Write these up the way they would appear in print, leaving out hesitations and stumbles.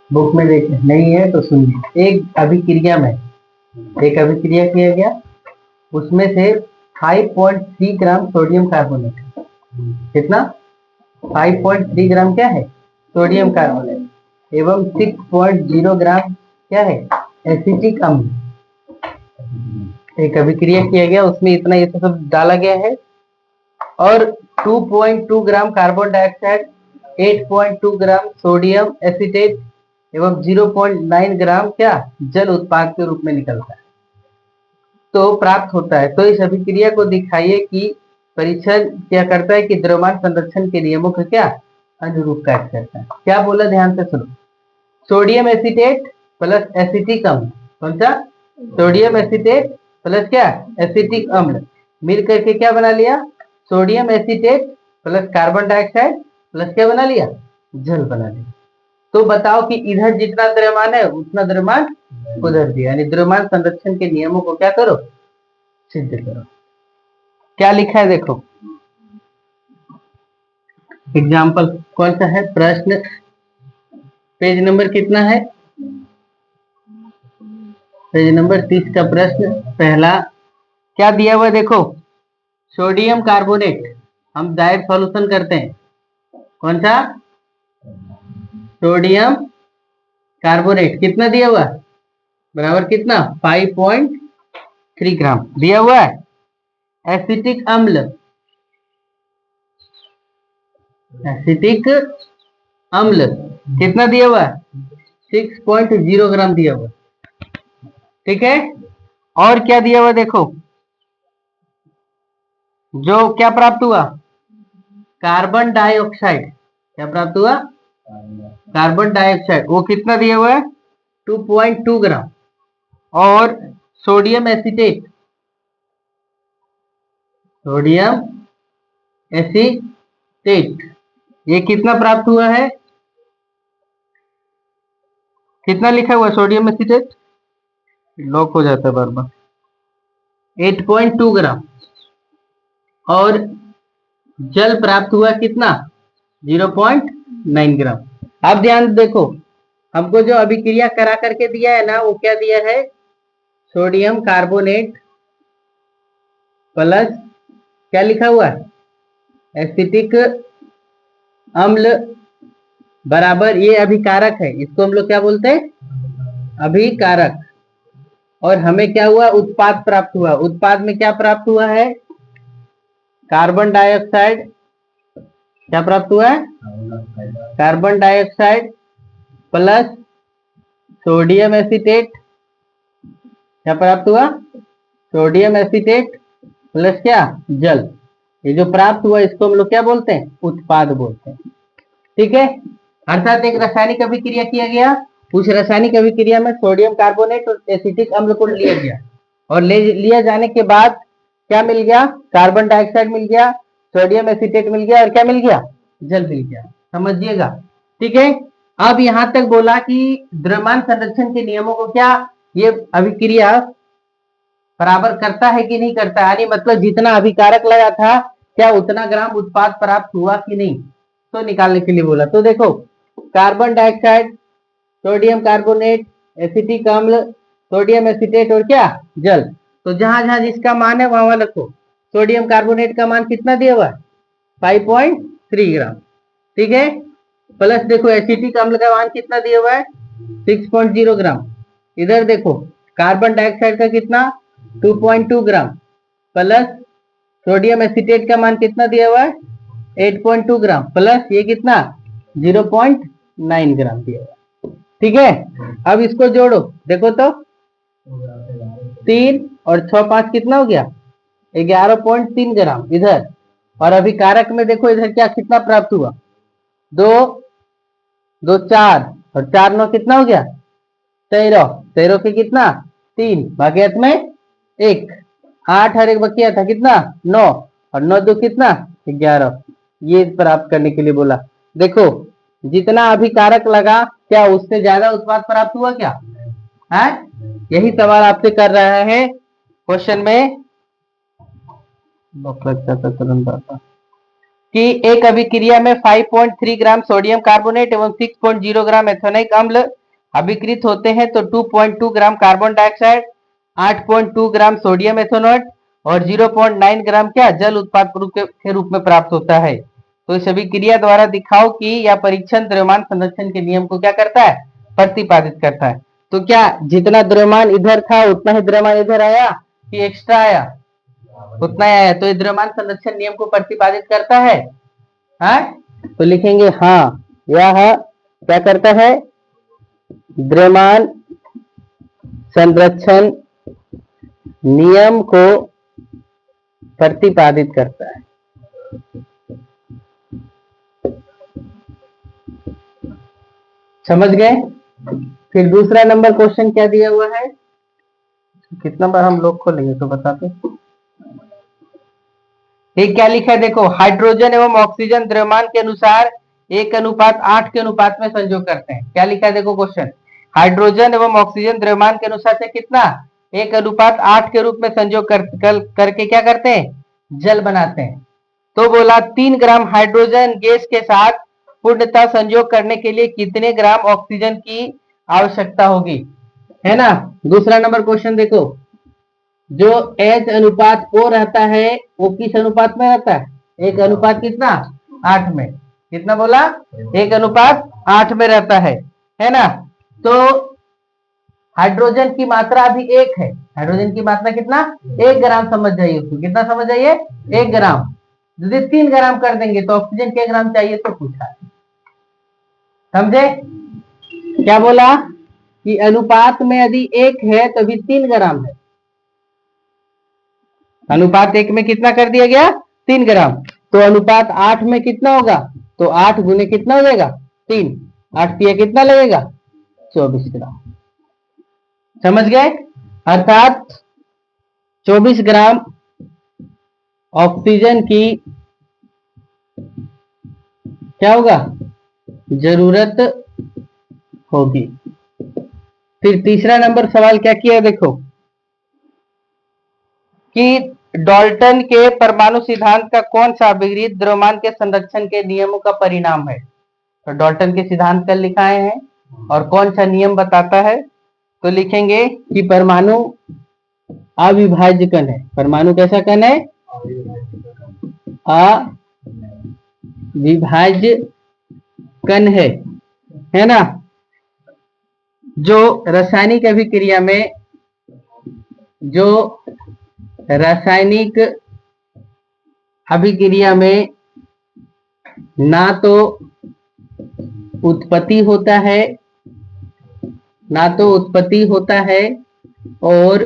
Book में देख नहीं है तो सुनिए। एक अभिक्रिया किया गया, उसमें से 5.3 ग्राम सोडियम कार्बोनेट, कितना 5.3 ग्राम क्या है सोडियम कार्बोनेट, एवं 6.0 ग्राम क्या है एसिटिक अम्ल। एक अभिक्रिया किया गया, उसमें इतना ये सब डाला गया है, और 2.2 gram carbon dioxide, 8.2 gram sodium acetate एवं 0.9 ग्राम क्या जल उत्पाद के रूप में निकलता है, तो प्राप्त होता है। तो इस अभिक्रिया को दिखाइए कि परीक्षण क्या करता है कि द्रव्यमान संरक्षण के नियमों का क्या अनुरूप कार्य करता है। क्या बोला, ध्यान से सुनो। सोडियम एसिटेट प्लस एसिटिक अम्ल, कौन सा सोडियम एसिटेट प्लस क्या एसिटिक अम्ल मिल करके क्या बना लिया sodium acetate plus carbon dioxide plus क्या बना लिया जल बना लिया। तो बताओ कि इधर जितना द्रव्यमान है उतना द्रव्यमान उधर दिया, यानी द्रव्यमान संरक्षण के नियमों को क्या करो सिद्ध करो। क्या लिखा है देखो, एग्जाम्पल कौन सा है, प्रश्न पेज नंबर कितना है, पेज नंबर 30 का प्रश्न पहला। क्या दिया हुआ देखो, सोडियम कार्बोनेट, हम डायरेक्ट सॉल्यूशन करते हैं, कौन सा सोडियम कार्बोनेट कितना दिया हुआ बराबर कितना 5.3 ग्राम दिया हुआ है। एसिटिक अम्ल, एसिटिक अम्ल कितना दिया हुआ है 6.0 ग्राम दिया हुआ, ठीक है। और क्या दिया हुआ देखो, जो क्या प्राप्त हुआ कार्बन डाइऑक्साइड, क्या प्राप्त हुआ कार्बन डाइऑक्साइड, वो कितना दिया हुआ है 2.2 ग्राम। और सोडियम एसिटेट, सोडियम एसिटेट ये कितना प्राप्त हुआ है, कितना लिखा हुआ सोडियम एसिटेट, लॉक हो जाता है बार बार, 8.2 ग्राम। और जल प्राप्त हुआ कितना 0.9 ग्राम। अब ध्यान देखो, हमको जो अभिक्रिया करा करके दिया है ना, वो क्या दिया है सोडियम कार्बोनेट प्लस क्या लिखा हुआ है एसिटिक अम्ल बराबर, ये अभिकारक है, इसको हम लोग क्या बोलते हैं अभिकारक। और हमें क्या हुआ उत्पाद प्राप्त हुआ, उत्पाद में क्या प्राप्त हुआ है कार्बन डाइऑक्साइड, क्या प्राप्त हुआ है carbon dioxide plus sodium acetate, क्या प्राप्त हुआ सोडियम एसिटेट प्लस क्या जल। ये जो प्राप्त हुआ इसको हम लोग क्या बोलते हैं उत्पाद बोलते हैं, ठीक है। अर्थात एक रासायनिक अभिक्रिया किया गया, उस रासायनिक अभिक्रिया में सोडियम कार्बोनेट और एसिटिक अम्ल को लिया गया, और लिया जाने के बाद क्या मिल गया कार्बन डाइऑक्साइड मिल गया, सोडियम एसिटेट मिल गया, और क्या मिल गया जल मिल गया, समझिएगा, ठीक है। अब यहां तक बोला कि द्रव्यमान संरक्षण के नियमों को क्या ये अभिक्रिया बराबर करता है कि नहीं करता, यानी मतलब जितना अभिकारक लगा था क्या उतना ग्राम उत्पाद प्राप्त हुआ कि नहीं, तो निकालने के लिए बोला। तो देखो carbon dioxide, sodium carbonate, acetic अम्ल, सोडियम एसिटेट और क्या जल, तो जहां जहां जिसका मान है वहां वहां रखो। सोडियम कार्बोनेट का मान कितना दिया हुआ 5.3 ग्राम, ठीक है। प्लस देखो एसिटिक अम्ल का मान कितना दिया हुआ है 6.0 ग्राम। इधर देखो कार्बन डाइऑक्साइड का कितना 2.2 ग्राम, प्लस सोडियम एसिटेट का मान कितना दिया हुआ है 8.2 ग्राम, प्लस ये कितना 0.9 ग्राम दिया हुआ, ठीक है। अब इसको जोड़ो, देखो तो 3 और 6 5 कितना हो गया 11.3 ग्राम इधर। और अभी कारक में देखो इधर क्या कितना प्राप्त हुआ 2 2 4 और 4 9 कितना हो गया 13, 13 के कितना 3 भाग्यत में 1, 8 और 1 बकिया था कितना 9, और 9 2 कितना 11, ये प्राप्त करने के लिए बोला। देखो जितना अभिकारक लगा क्या उससे ज्यादा उत्पाद प्राप्त हुआ क्या है, यही सवाल आपसे कर रहा है क्वेश्चन में कि एक अभिक्रिया में 5.3 ग्राम सोडियम कार्बोनेट एवं 6.0 ग्राम एथेनॉइक अम्ल अभिकृत होते हैं तो 2.2 gram carbon dioxide, 8.2 gram sodium ethanol और 0.9 ग्राम क्या जल उत्पाद के रूप में प्राप्त होता है। तो इस अभिक्रिया द्वारा दिखाओ कि यह परीक्षण द्रव्यमान संरक्षण के नियम को क्या करता है, प्रतिपादित करता है। तो क्या जितना द्रव्यमान इधर था उतना ही द्रव्यमान इधर आया कि एक्स्ट्रा आया? उतना ही आया। तो ये द्रव्यमान संरक्षण नियम को प्रतिपादित करता है। हाँ, तो लिखेंगे हाँ, यह क्या करता है, द्रव्यमान संरक्षण नियम को प्रतिपादित करता है। समझ गए? फिर दूसरा नंबर क्वेश्चन क्या दिया हुआ है, कितना बार हम लोग खोलेंगे तो बताते। ये क्या लिखा है देखो, हाइड्रोजन एवं ऑक्सीजन द्रव्यमान के अनुसार 1:8 के अनुपात में संयोग करते हैं। क्या लिखा है देखो क्वेश्चन, हाइड्रोजन एवं ऑक्सीजन द्रव्यमान के अनुसार से कितना 1:8 के रूप में संयोग करके क्या करते हैं, जल बनाते हैं। तो बोला 3 ग्राम हाइड्रोजन गैस के साथ पूर्णतः संयोग करने के लिए कितने ग्राम ऑक्सीजन की आवश्यकता होगी, है ना। दूसरा नंबर क्वेश्चन देखो, जो H अनुपात O रहता है वो किस अनुपात में रहता है, 1:8 कितना 8 में। कितना बोला, 1:8 में रहता है ना। तो हाइड्रोजन की मात्रा अभी 1 है, हाइड्रोजन की मात्रा कितना 1 ग्राम समझ जाइए उसको, कितना समझ जाइए 1 ग्राम। यदि 3 ग्राम कर देंगे तो ऑक्सीजन के ग्राम चाहिए तो पूछा, समझे। क्या बोला कि अनुपात में यदि 1 है तो अभी 3 ग्राम है, अनुपात 1 में कितना कर दिया गया 3 ग्राम। तो अनुपात 8 में कितना होगा, तो 8 गुने कितना हो जाएगा 3, 8 तिया कितना लगेगा 24 ग्राम। समझ गए, अर्थात 24 ग्राम ऑक्सीजन की क्या होगा जरूरत होगी। फिर तीसरा नंबर सवाल क्या किया देखो, कि डाल्टन के परमाणु सिद्धांत का कौन सा अभिक्रिया द्रव्यमान के संरक्षण के नियमों का परिणाम है। तो डाल्टन के सिद्धांत कल लिखाए हैं और कौन सा नियम बताता है, तो लिखेंगे कि परमाणु अविभाज्य कण है। परमाणु कैसा कण है, अविभाज्य कण है ना। जो रासायनिक अभिक्रिया में, जो रासायनिक अभिक्रिया में ना तो उत्पत्ति होता है, ना तो उत्पत्ति होता है और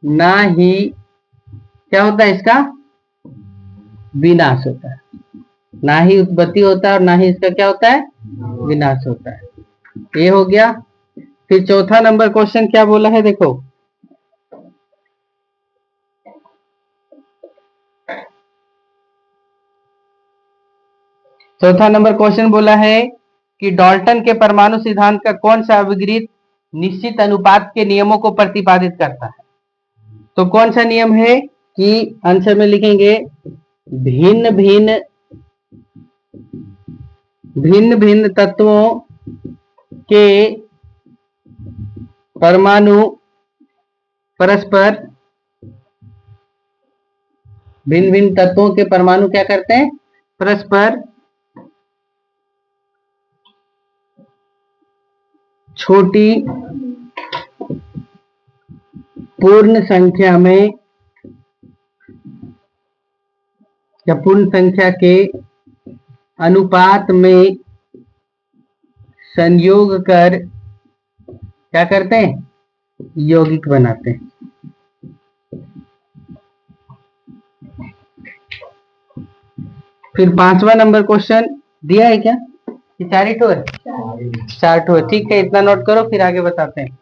ना ही क्या होता है इसका विनाश होता है। ना ही उत्पत्ति होता है और ना ही इसका क्या होता है विनाश होता है। ये हो गया। फिर चौथा नंबर क्वेश्चन क्या बोला है देखो, चौथा नंबर क्वेश्चन बोला है कि डाल्टन के परमाणु सिद्धांत का कौन सा अभिक्रिया निश्चित अनुपात के नियमों को प्रतिपादित करता है। तो कौन सा नियम है कि आंसर में लिखेंगे भिन्न भिन्न भिन्न भिन्न तत्वों के परमाणु परस्पर, भिन्न भिन्न तत्वों के परमाणु क्या करते हैं परस्पर छोटी पूर्ण संख्या में या पूर्ण संख्या के अनुपात में संयोग कर क्या करते हैं यौगिक बनाते हैं। फिर पांचवा नंबर क्वेश्चन दिया है क्या, कि 4 ठो है, 4 ठो है, ठीक है इतना नोट करो फिर आगे बताते हैं।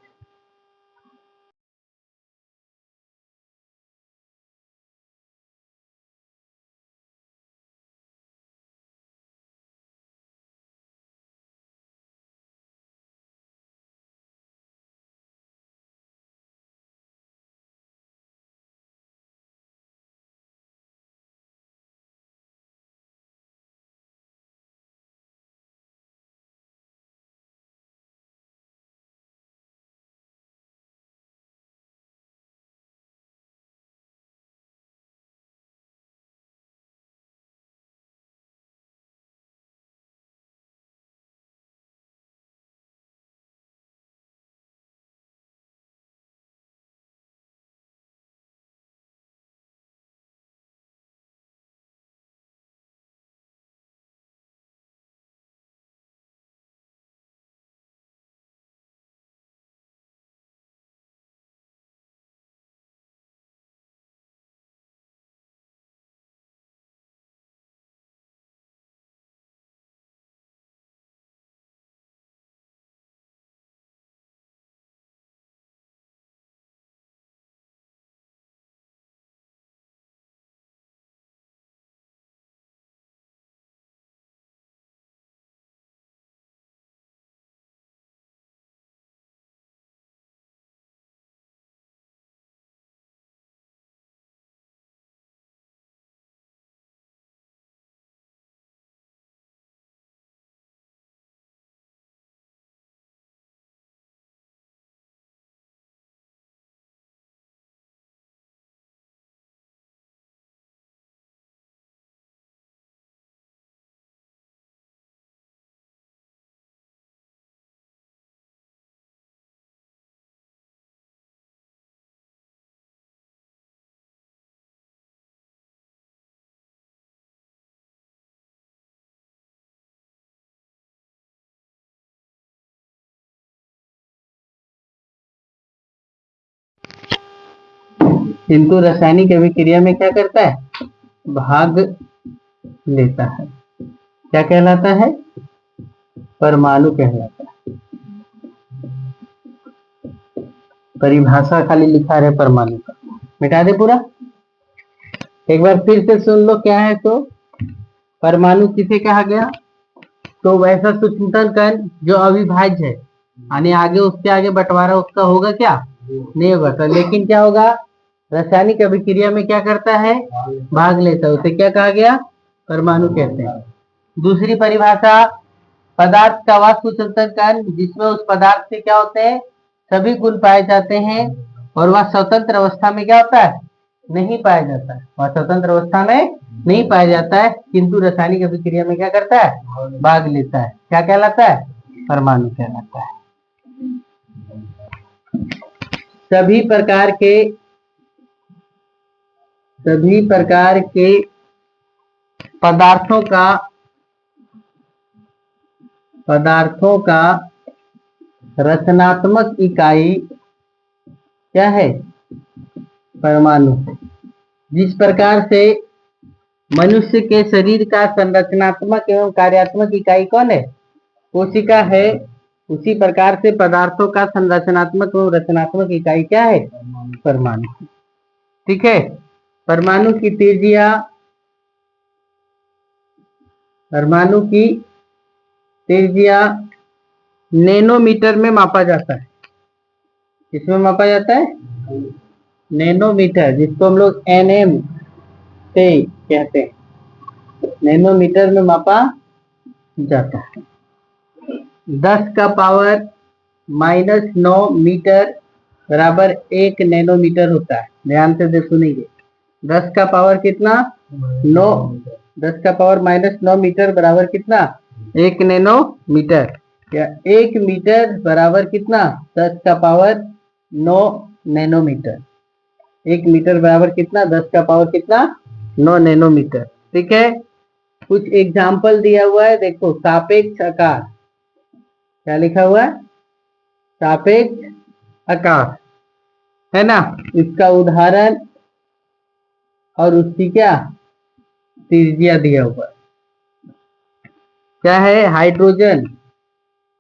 किंतु रासायनिक अभिक्रिया में क्या करता है, भाग लेता है। क्या कहलाता है, परमाणु कहलाता है। परिभाषा खाली लिखा रहे परमाणु का, मिटा दे पूरा। एक बार फिर से सुन लो क्या है। तो परमाणु किसे कहा गया, तो वैसा सूक्ष्मतम कण जो अविभाज्य है, यानी आगे उसके आगे बंटवारा उसका होगा क्या, नहीं होगा। तो लेकिन क्या होगा, रासायनिक अभिक्रिया में क्या करता है, भाग लेता है, उसे क्या कहा गया, परमाणु कहते हैं। दूसरी परिभाषा, पदार्थ का वह सूक्ष्मतम कण जिसमें उस पदार्थ से क्या होते हैं, सभी गुण पाए जाते हैं, और वह स्वतंत्र अवस्था में क्या होता है, नहीं पाया जाता है, वह स्वतंत्र अवस्था में नहीं पाया जाता है, किंतु रासायनिक अभिक्रिया में क्या करता है, भाग लेता है। क्या कहलाता है, परमाणु कहलाता है। सभी प्रकार के पदार्थों का रचनात्मक इकाई क्या है, परमाणु। जिस प्रकार से मनुष्य के शरीर का संरचनात्मक एवं कार्यात्मक इकाई कौन है, कोशिका है, उसी प्रकार से पदार्थों का संरचनात्मक एवं रचनात्मक इकाई क्या है, परमाणु। ठीक है। परमाणु की त्रिज्या नैनोमीटर में मापा जाता है। किसमें मापा जाता है, नैनोमीटर, जिसको हम लोग एनएम से कहते हैं, नैनोमीटर में मापा जाता है। 10 का पावर -9 मीटर बराबर 1 नैनोमीटर होता है। ध्यान से सुनेंगे, 10 का पावर कितना, 9, 10 का पावर -9 मीटर बराबर कितना, 1 नैनोमीटर, या 1 मीटर बराबर कितना, 10 का पावर 9 नैनोमीटर। 1 मीटर बराबर कितना, 10 का पावर कितना, 9 नैनोमीटर। ठीक है। कुछ एग्जाम्पल दिया हुआ है, देखो, सापेक्ष आकार, क्या लिखा हुआ है, सापेक्ष आकार, है ना, इसका उदाहरण और उसकी क्या त्रिज्या दिया हुआ है। क्या है, हाइड्रोजन,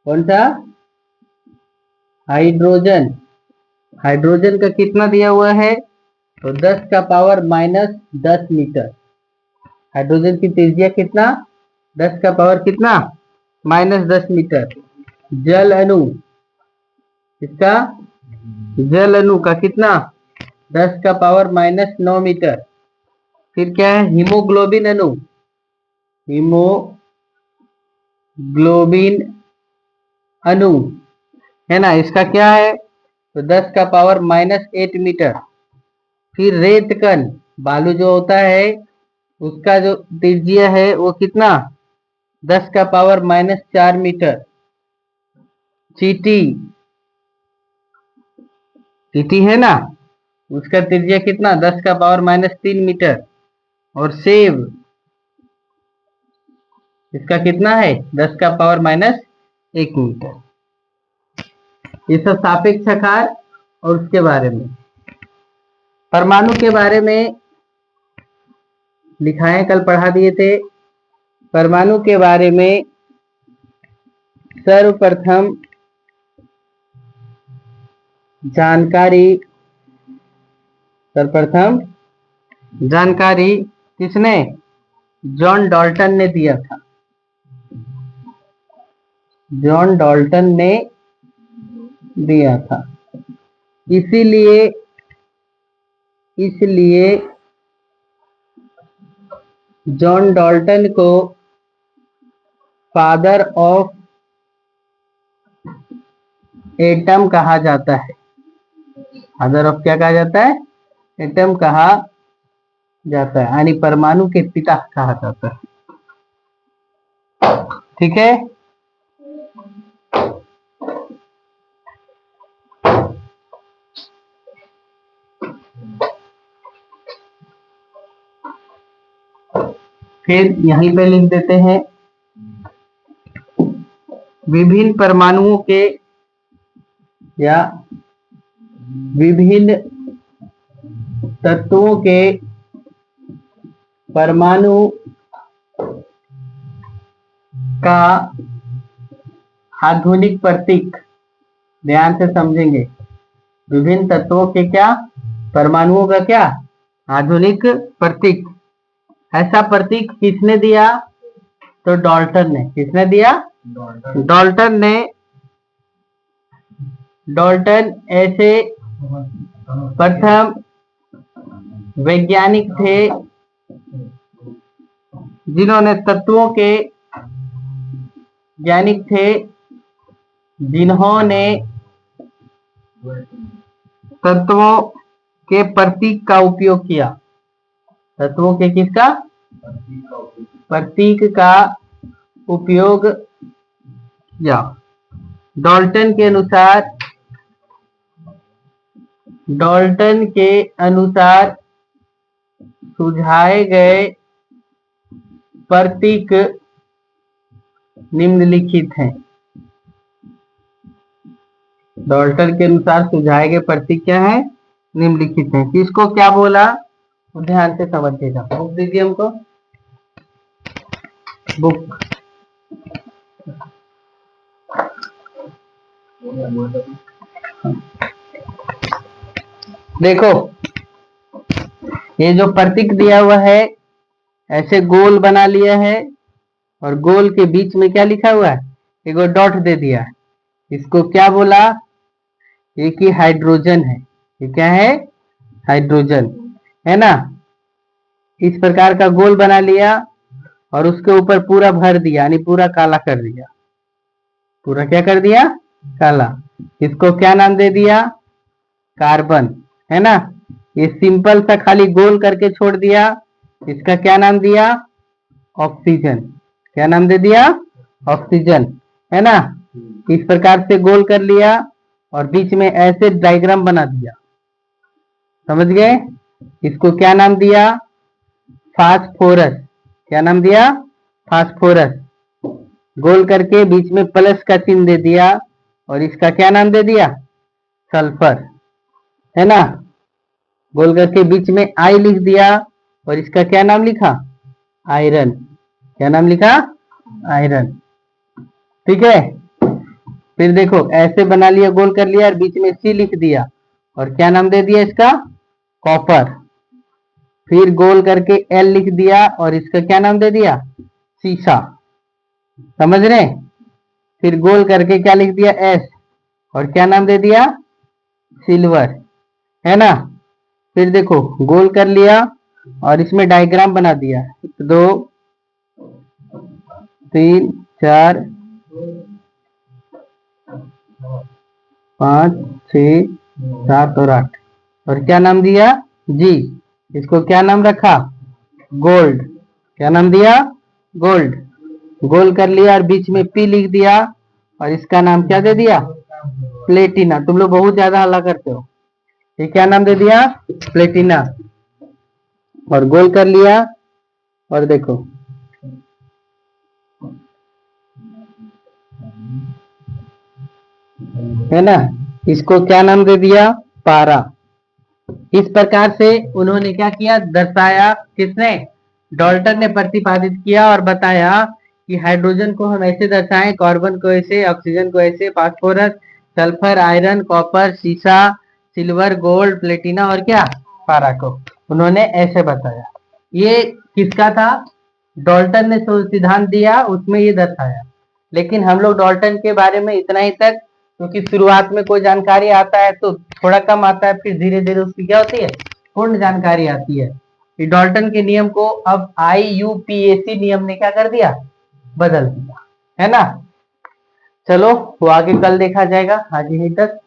कौन सा, हाइड्रोजन, हाइड्रोजन का कितना दिया हुआ है, तो 10 का पावर -10 मीटर। हाइड्रोजन की त्रिज्या कितना, 10 का पावर कितना, -10 मीटर। जल अणु, इसका जल अणु का कितना, 10 का पावर -9 मीटर। फिर क्या है, हीमोग्लोबिन अणु, हीमोग्लोबिन अणु, है ना, इसका क्या है, तो 10 का पावर -8 मीटर। फिर रेत कण, बालू जो होता है, उसका जो त्रिज्या है वो कितना, 10 का पावर -4 मीटर। चींटी, चींटी है ना, उसका त्रिज्या कितना, 10 का पावर -3 मीटर। और सेब, इसका कितना है, 10 का पावर -1 मीटर। ये सब सापेक्ष आकार और उसके बारे में। परमाणु के बारे में लिखाएं, कल पढ़ा दिए थे। परमाणु के बारे में सर्वप्रथम जानकारी किसने, जॉन डाल्टन ने दिया था। जॉन डाल्टन ने दिया था। इसीलिए जॉन डाल्टन को फादर ऑफ एटम कहा जाता है। फादर ऑफ क्या कहा जाता है, एटम कहा जाता है, यानी परमाणु के पिता कहा जाता है। ठीक है। फिर यहीं पे लिख देते हैं, विभिन्न परमाणुओं के या विभिन्न तत्वों के परमाणु का आधुनिक प्रतीक, ध्यान से समझेंगे। विभिन्न तत्वों के क्या, परमाणुओं का क्या आधुनिक प्रतीक। ऐसा प्रतीक किसने दिया? तो डाल्टन ने। किसने दिया? डाल्टन ने। डाल्टन ऐसे प्रथम वैज्ञानिक थे जिन्होंने जिन्होंने तत्वों के प्रतीक का उपयोग किया। तत्वों के किसका? प्रतीक का उपयोग किया। डाल्टन के अनुसार सुझाए गए प्रतीक निम्नलिखित हैं। डाल्टन के अनुसार सुझाए गए प्रतीक क्या है? निम्नलिखित हैं। किसको क्या बोला? ध्यान से समझिएगा। बुक दीजिए हमको, बुक। देखो, ये जो प्रतीक दिया हुआ है ऐसे गोल बना लिया है और गोल के बीच में क्या लिखा हुआ है? एक डॉट दे दिया है। इसको क्या बोला? ये कि हाइड्रोजन है। ये क्या है? हाइड्रोजन है ना। इस प्रकार का गोल बना लिया और उसके ऊपर पूरा भर दिया, यानी पूरा काला कर दिया। पूरा क्या कर दिया? काला। इसको क्या नाम दे दिया? कार्बन, है ना। ये सिंपल सा खाली गोल करके छोड़ दिया। इसका क्या नाम दिया? ऑक्सीजन। क्या नाम दे दिया? ऑक्सीजन, है ना। इस प्रकार से गोल कर लिया और बीच में ऐसे डायग्राम बना दिया। समझ गए? इसको क्या नाम दिया? फास्फोरस। क्या नाम दिया? फास्फोरस। गोल करके बीच में प्लस का चिन्ह दे दिया और इसका क्या नाम दे दिया? सल्फर, है ना। गोल करके बीच में आई लिख दिया और इसका क्या नाम लिखा? आयरन। क्या नाम लिखा? आयरन। ठीक है। फिर देखो, ऐसे बना लिया, गोल कर लिया और बीच में सी लिख दिया और क्या नाम दे दिया इसका? कॉपर। फिर गोल करके एल लिख दिया और इसका क्या नाम दे दिया? सीसा। समझ रहे? फिर गोल करके क्या लिख दिया? एस और क्या नाम दे दिया? सिल्वर, है ना। फिर देखो, गोल कर लिया और इसमें डायग्राम बना दिया। 2 3 4 5 6 7 और 8 और क्या नाम दिया? जी। इसको क्या नाम रखा? गोल्ड। क्या नाम दिया? गोल्ड। गोल कर लिया और बीच में पी लिख दिया और इसका नाम क्या दे दिया? प्लेटिना। तुम लोग बहुत ज्यादा हल्ला करते हो। ये क्या नाम दे दिया? प्लेटिना। और गोल कर लिया और देखो, है ना। इसको क्या नाम दे दिया? पारा। इस प्रकार से उन्होंने क्या किया? दर्शाया। किसने? डाल्टन ने प्रतिपादित किया और बताया कि हाइड्रोजन को हम ऐसे दर्शाएं, कार्बन को ऐसे, ऑक्सीजन को ऐसे, फास्फोरस, सल्फर, आयरन, कॉपर, सीसा, सिल्वर, गोल्ड, प्लेटिना और क्या? पारा को उन्होंने ऐसे बताया। ये किसका था? डाल्टन ने सिद्धांत दिया, उसमें ये दर्शाया। लेकिन हम लोग डाल्टन के बारे में इतना ही तक, क्योंकि शुरुआत में कोई जानकारी आता है तो थोड़ा कम आता है, फिर धीरे धीरे उसकी क्या होती है? पूर्ण जानकारी आती है। डाल्टन के नियम को अब IUPAC नियम ने क्या कर दिया? बदल दिया, है ना। चलो, वो आगे कल देखा जाएगा। आज यहीं तक।